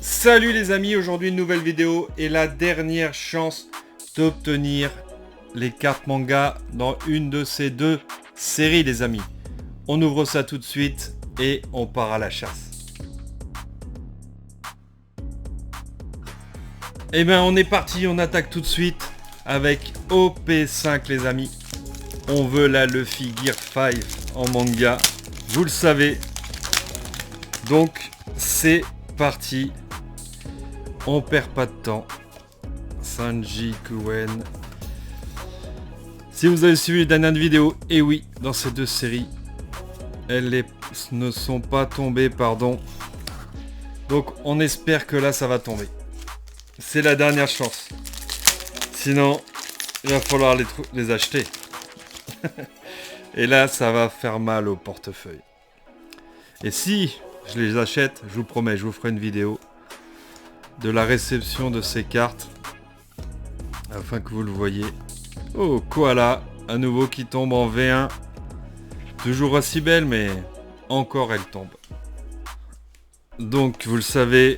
Salut les amis, aujourd'hui une nouvelle vidéo et la dernière chance d'obtenir les cartes manga dans une de ces deux séries les amis. On ouvre ça tout de suite et on part à la chasse. Et ben on est parti, on attaque tout de suite avec OP5 les amis. On veut la Luffy Gear 5 en manga, vous le savez. Donc c'est parti. On perd pas de temps. Sanji Kuen. Si vous avez suivi les dernières vidéos, et oui, dans ces deux séries, elles ne sont pas tombées, pardon. Donc on espère que là ça va tomber. C'est la dernière chance. Sinon, il va falloir les acheter. Et là, ça va faire mal au portefeuille. Et si je les achète, je vous promets, je vous ferai une vidéo de la réception de ces cartes afin que vous le voyez. Oh, Koala, à nouveau qui tombe en V1. Toujours aussi belle, mais encore elle tombe. Donc, vous le savez,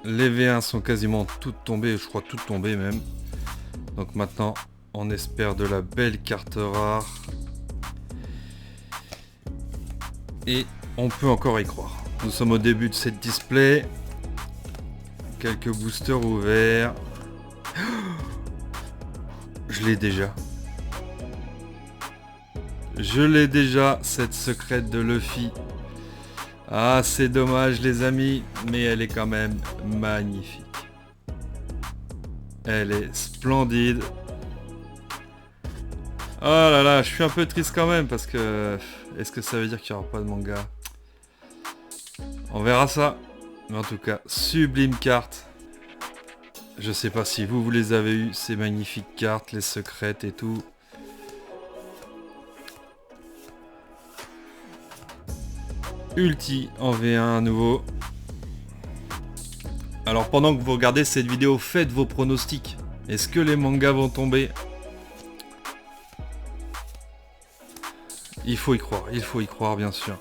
les V1 sont quasiment toutes tombées, je crois toutes tombées même. Donc maintenant, on espère de la belle carte rare. Et on peut encore y croire. Nous sommes au début de cette display. Quelques boosters ouverts. Je l'ai déjà. Je l'ai déjà, cette secrète de Luffy. Ah, c'est dommage les amis, mais elle est quand même magnifique. Elle est splendide. Oh là là, je suis un peu triste quand même parce que... Est-ce que ça veut dire qu'il n'y aura pas de manga? On verra ça. Mais en tout cas, sublime carte. Je sais pas si vous les avez eu, ces magnifiques cartes, les secrètes et tout. Ulti en V1 à nouveau. Alors pendant que vous regardez cette vidéo, faites vos pronostics. Est-ce que les mangas vont tomber? Il faut y croire bien sûr.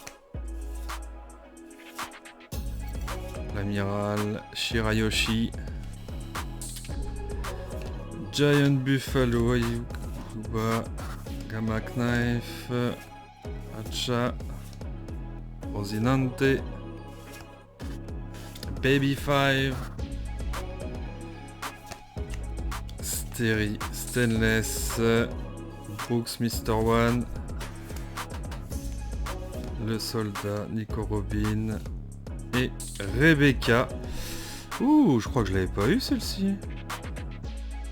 L'amiral Shirayoshi. Giant Buffalo, Yuba, Gamma Knife, Hacha, Rosinante, Baby 5, Stainless, Brooks Mr. One, le soldat Nico Robin et Rebecca. Ouh, je crois que je l'avais pas eu celle-ci.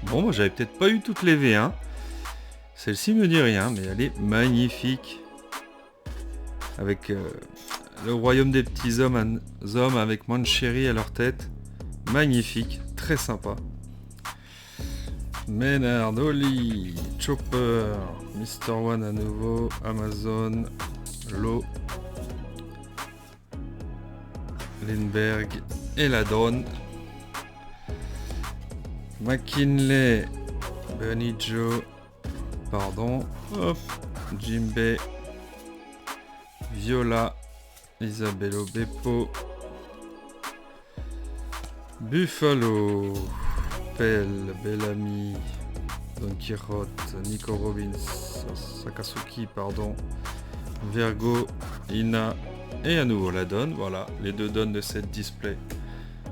Bon, moi j'avais peut-être pas eu toutes les V1. Celle-ci me dit rien, mais elle est magnifique. Avec le royaume des petits hommes avec Mancheri à leur tête. Magnifique, très sympa. Maynard, Oli, Chopper, Mr. One à nouveau, Amazon, Lo, Lindbergh et la drone. McKinley, Bunny Joe, pardon, hop, Jimbei, Viola, Isabello Beppo, Buffalo, Pell, Bellamy, Don Quixote, Nico Robbins, Sakasuki, pardon, Virgo, Ina et à nouveau la donne. Voilà, les deux donnes de cette display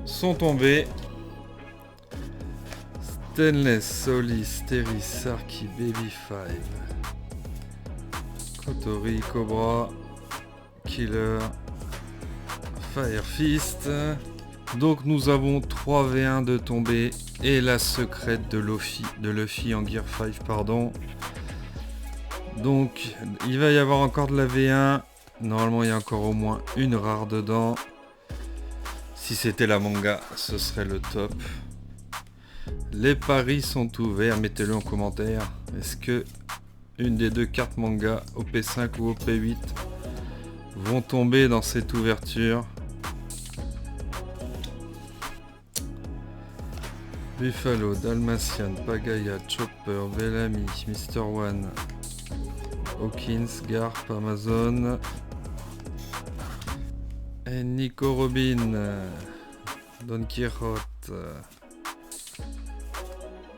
sont tombées. Stainless, Solis, Terry, Sarky, Baby 5, Kotori, Cobra, Killer, Fire Fist. Donc nous avons 3 V1 de tombée et la secrète de Luffy en Gear 5, pardon. Donc il va y avoir encore de la V1. Normalement il y a encore au moins une rare dedans. Si c'était la manga, ce serait le top. Les paris sont ouverts, mettez-le en commentaire. Est-ce que une des deux cartes manga, OP5 ou OP8, vont tomber dans cette ouverture? Buffalo, Dalmatian, Pagaya, Chopper, Bellamy, Mr. One, Hawkins, Garp, Amazon et Nico Robin. Don Quichotte,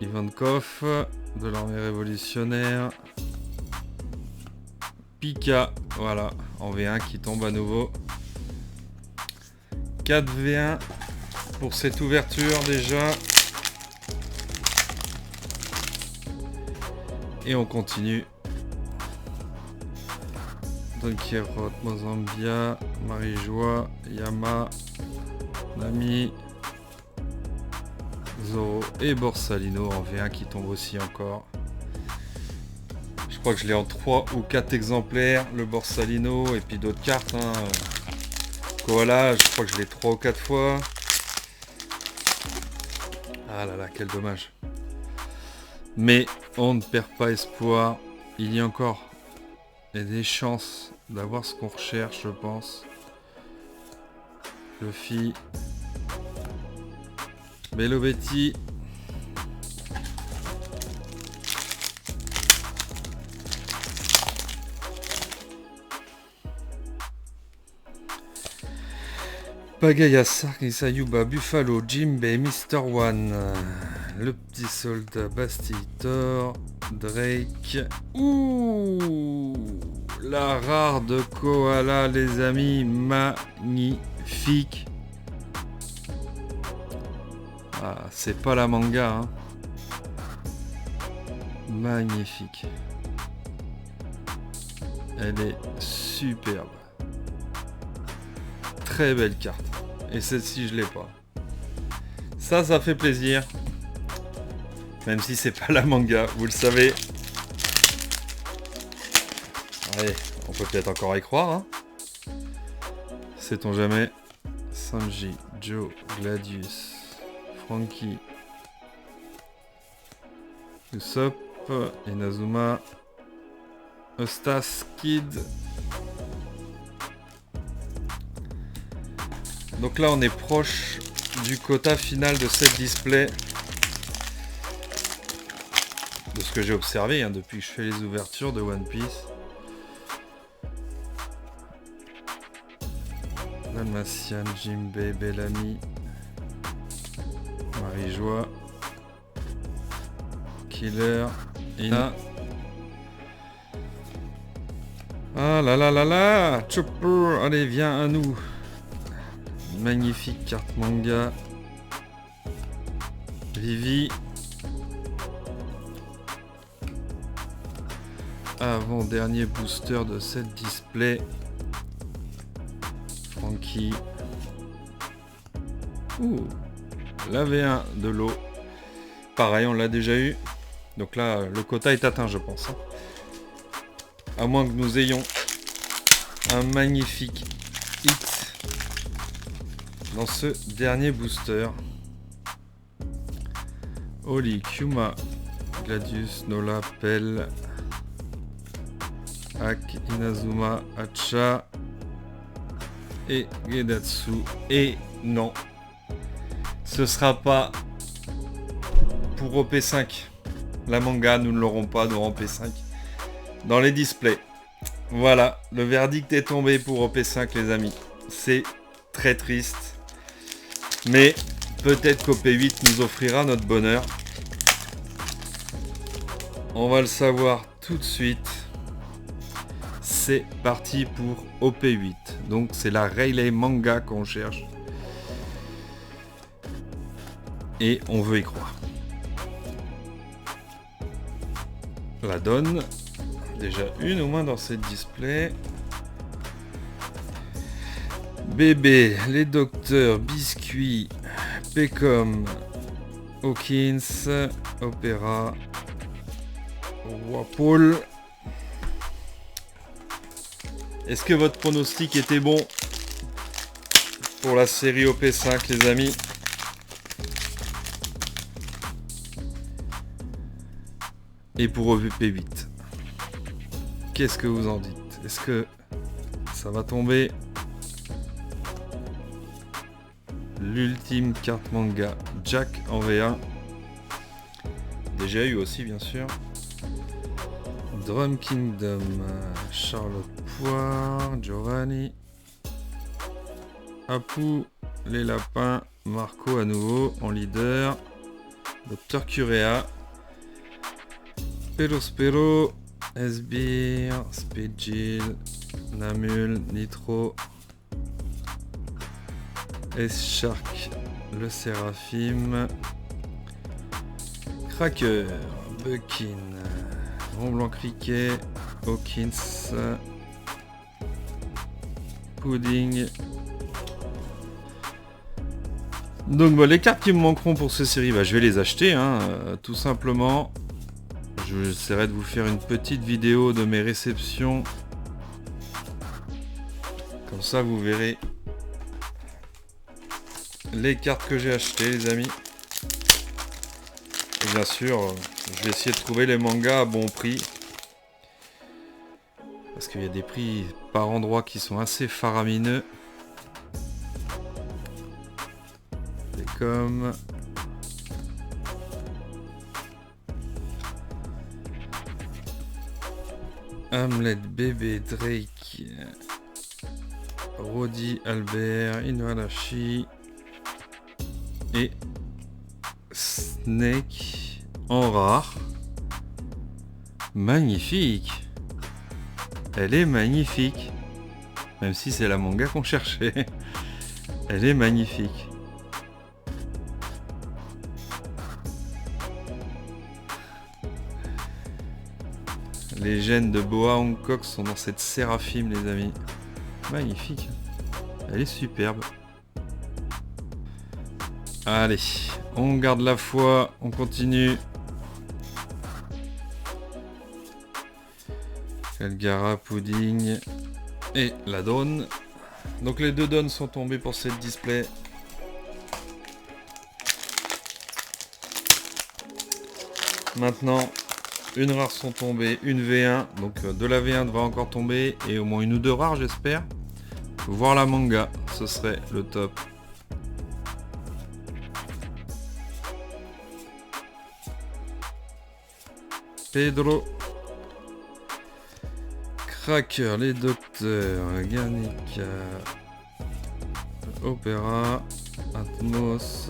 Ivankov, de l'armée révolutionnaire. Pika, voilà, en V1 qui tombe à nouveau. 4 V1 pour cette ouverture déjà. Et on continue. Don Quichotte, Mozambia, Marie-Joie, Yama, Nami, Zoro et Borsalino en V1 qui tombe aussi encore. Je crois que je l'ai en 3 ou 4 exemplaires, le Borsalino, et puis d'autres cartes. Hein. Koala, je crois que je l'ai 3 ou 4 fois. Ah là là, quel dommage. Mais on ne perd pas espoir. Il y a encore des chances d'avoir ce qu'on recherche, je pense. Luffy. Bello Betty. Pagaya, Sark, Isayuba, Buffalo, Jimbei, Mr. One, le petit soldat, Bastitor, Drake. Ouh, la rare de Koala, les amis, magnifique. Ah, c'est pas la manga, hein. Magnifique. Elle est superbe. Très belle carte. Et celle-ci, je l'ai pas. Ça fait plaisir. Même si c'est pas la manga, vous le savez. Allez, on peut peut-être encore y croire. Hein. Sait-on jamais. Sanji, Joe, Gladius, Frankie, Usopp, Inazuma, Eustace, Kid. Donc là on est proche du quota final de cette display. De ce que j'ai observé hein, depuis que je fais les ouvertures de One Piece. Dalmatian, Jimbei, Bellamy, Marie-Joie, Killer, Ina. Ah là là là là, Chopper, allez viens à nous. Magnifique carte manga. Vivi. Avant-dernier booster de cette display. Frankie. Ouh. La V1 de l'eau. Pareil, on l'a déjà eu. Donc là, le quota est atteint, je pense. Hein. À moins que nous ayons un magnifique hit dans ce dernier booster. Oli, Kuma, Gladius, Nola, Pell, Ak, Inazuma, Hacha et Gedatsu. Et non, ce sera pas pour OP5. La manga, nous ne l'aurons pas dans OP5 dans les displays. Voilà, le verdict est tombé pour OP5 les amis. C'est très triste. Mais peut-être qu'OP8 nous offrira notre bonheur. On va le savoir tout de suite. C'est parti pour OP8. Donc c'est la Rayleigh manga qu'on cherche. Et on veut y croire. La donne. Déjà une au moins dans cette display. Bébé, les docteurs, Biscuit, Pecom, Hawkins, Opéra, Wapol. Est-ce que votre pronostic était bon pour la série OP5 les amis? Et pour OP8, qu'est-ce que vous en dites? Est-ce que ça va tomber? L'ultime carte manga Jack en V1. Déjà eu aussi bien sûr. Drum Kingdom, Charlotte Poire, Giovanni, Apu, les lapins, Marco à nouveau en leader. Dr Curea. Perospero. Sbire. Speedgil. Namul. Nitro. S-Shark. Le Séraphim. Cracker. Buckin. Mont Blanc Criquet. Hawkins. Pudding. Donc bon, les cartes qui me manqueront pour cette série, bah, je vais les acheter, hein, tout simplement. J'essaierai de vous faire une petite vidéo de mes réceptions. Comme ça, vous verrez les cartes que j'ai achetées, les amis. Et bien sûr, je vais essayer de trouver les mangas à bon prix. Parce qu'il y a des prix par endroit qui sont assez faramineux. Comme Hamlet, Bébé, Drake, Roddy, Albert, Inuarashi et Snake en rare. Magnifique. Elle est magnifique. Même si c'est la manga qu'on cherchait. Elle est magnifique. Les gènes de Boa Hancock sont dans cette Séraphim, les amis. Magnifique. Elle est superbe. Allez, on garde la foi, on continue. Elgara, Pudding et la Dawn. Donc les deux Dawn sont tombés pour cette display. Maintenant, une rare sont tombées, une V1, donc de la V1 devrait encore tomber, et au moins une ou deux rares j'espère. Voir la manga, ce serait le top. Pedro. Cracker, les docteurs, Garnica, Opéra, Atmos,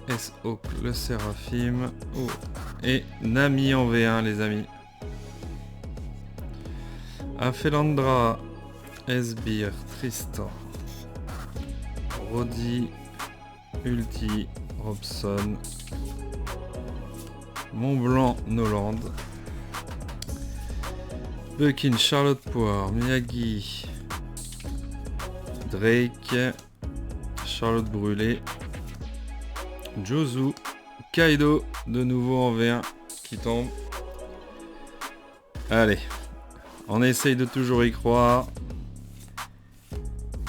S-Hawk, le Séraphim, et Nami en V1, les amis. Afelandra, Sbire, Tristan, Roddy, Ulti, Robson, Montblanc, Noland, Buckin, Charlotte Poire, Miyagi, Drake, Charlotte Brûlée, Jozu, Kaido, de nouveau en V1 qui tombe. Allez, on essaye de toujours y croire.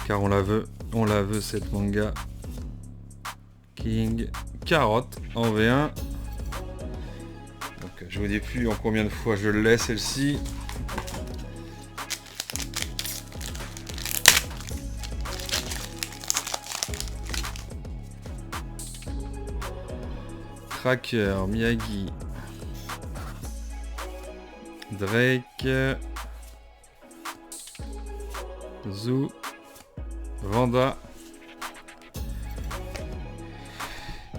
Car on la veut cette manga. King, Carotte en V1. Donc je vous dis plus en combien de fois je l'ai celle-ci. Cracker, Miyagi, Drake, Zoo, Vanda.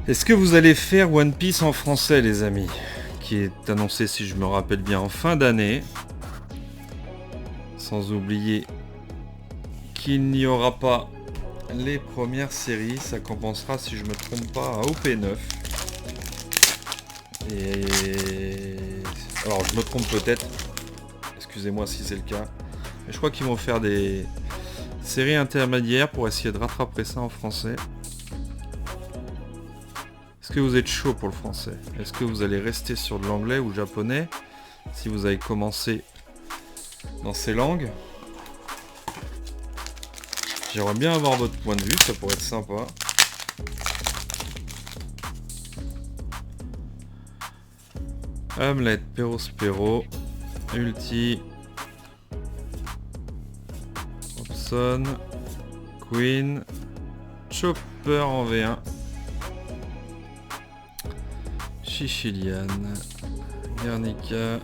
Est-ce que vous allez faire One Piece en français, les amis? Qui est annoncé, si je me rappelle bien, en fin d'année. Sans oublier qu'il n'y aura pas les premières séries. Ça compensera, si je me trompe pas, à OP9. Et alors je me trompe peut-être, excusez-moi si c'est le cas, mais je crois qu'ils vont faire des séries intermédiaires pour essayer de rattraper ça en français. Est-ce que vous êtes chaud pour le français? Est-ce que vous allez rester sur de l'anglais ou japonais si vous avez commencé dans ces langues? J'aimerais bien avoir votre point de vue, ça pourrait être sympa. Hamlet, Perospero, Ulti, Robson, Queen, Chopper en V1, Chichilian, Garnica,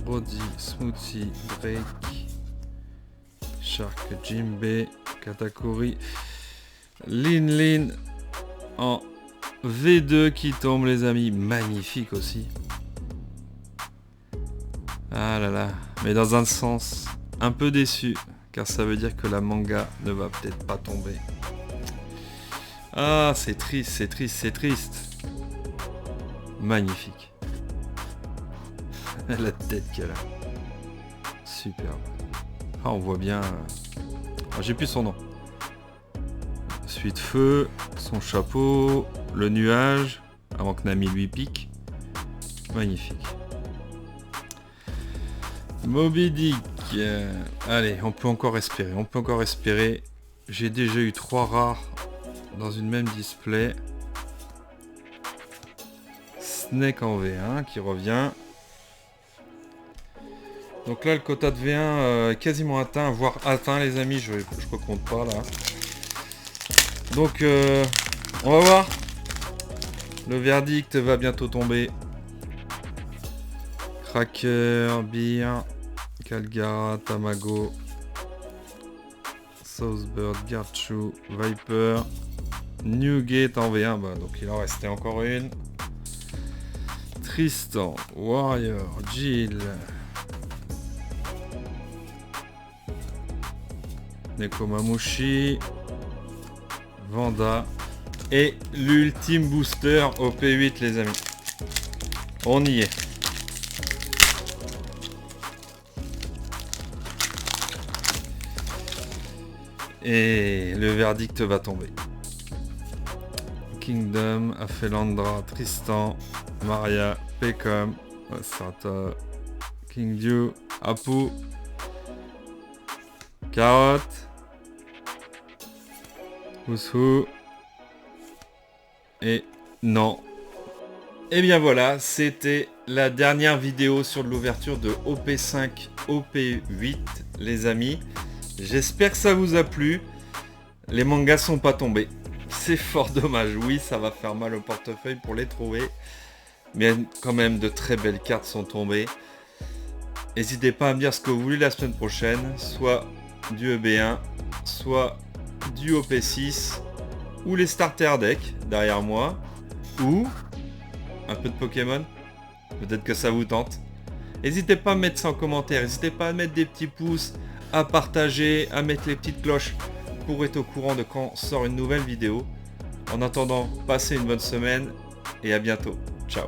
Roddy, Smoothie, Drake, Shark, Jimbe, Katakuri, Lin, en V2 qui tombe les amis. Magnifique aussi. Ah là là. Mais dans un sens, un peu déçu. Car ça veut dire que la manga ne va peut-être pas tomber. Ah, c'est triste, c'est triste, c'est triste. Magnifique. La tête qu'elle a. Superbe. Ah, on voit bien... Ah, j'ai plus son nom. Suite feu, son chapeau, le nuage, avant que Nami lui pique. Magnifique. Moby Dick. Allez, on peut encore espérer. On peut encore espérer. J'ai déjà eu 3 rares dans une même display. Snake en V1 qui revient. Donc là, le quota de V1 est quasiment atteint, voire atteint, les amis. Je recompte pas là. Donc, on va voir. Le verdict va bientôt tomber. Cracker, Beer, Calgara, Tamago, Southbird, Garchu, Viper, Newgate en V1. Bah, donc il en restait encore une. Tristan, Warrior, Jill, Nekomamushi, Vanda et l'ultime booster au P8 les amis. On y est. Et le verdict va tomber. Kingdom, Afelandra, Tristan, Maria, Pecom, Sata, Kingdew, Apu, Carotte, Ousou, et non. Et bien voilà, c'était la dernière vidéo sur l'ouverture de OP5, OP8 les amis. J'espère que ça vous a plu. Les mangas sont pas tombés. C'est fort dommage. Oui, ça va faire mal au portefeuille pour les trouver. Mais quand même, de très belles cartes sont tombées. N'hésitez pas à me dire ce que vous voulez la semaine prochaine. Soit du EB1, soit du OP6, ou les starter decks derrière moi, ou un peu de Pokémon. Peut-être que ça vous tente. N'hésitez pas à me mettre ça en commentaire. N'hésitez pas à mettre des petits pouces, à partager, à mettre les petites cloches pour être au courant de quand sort une nouvelle vidéo. En attendant, passez une bonne semaine et à bientôt. Ciao.